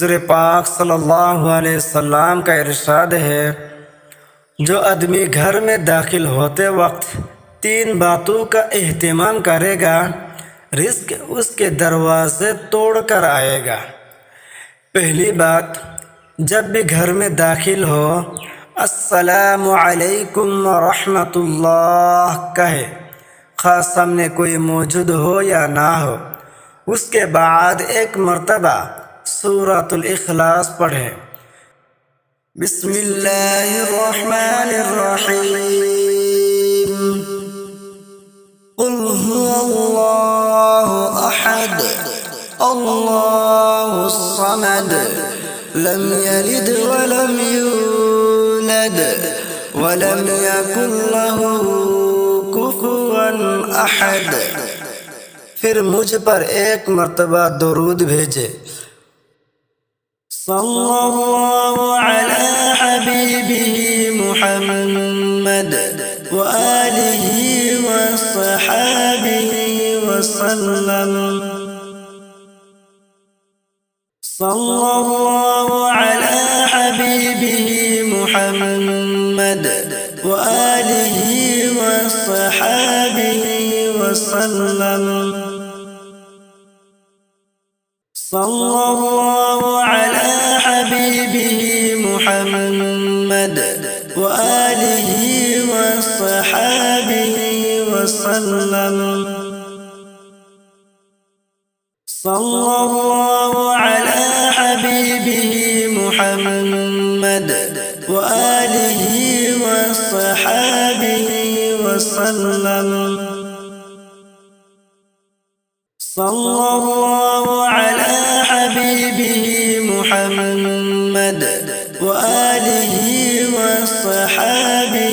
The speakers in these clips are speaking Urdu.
حضور پاک صلی اللہ علیہ وسلم کا ارشاد ہے، جو آدمی گھر میں داخل ہوتے وقت 3 باتوں کا اہتمام کرے گا، رزق اس کے دروازے توڑ کر آئے گا۔ پہلی بات، جب بھی گھر میں داخل ہو السلام علیکم ورحمۃ اللہ کہے، خواہ سامنے کوئی موجود ہو یا نہ ہو۔ اس کے بعد ایک مرتبہ سورۃ الاخلاص پڑھے۔ بسم اللہ الرحمن الرحیم، قل هو اللہ احد اللہ الصمد لم یلد ولم یولد ولم یکن له کفوا احد۔ پھر مجھ پر ایک مرتبہ درود بھیجے۔ صلی اللہ علی حبیبہ محمد وآلہ وصحابہ وسلم۔ صلی اللہ علی حبیبہ محمد وآلہ وصحابہ وسلم۔ صلی اللہ علی حبیبہ محمد وآلہ وصحابہ وسلم۔ صلی اللہ علی حبیبہ محمد وآلہ وصحابہ وسلم۔ صلی اللہ علی حبیبہ محمد وآلہ وصحابہ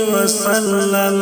وسلم۔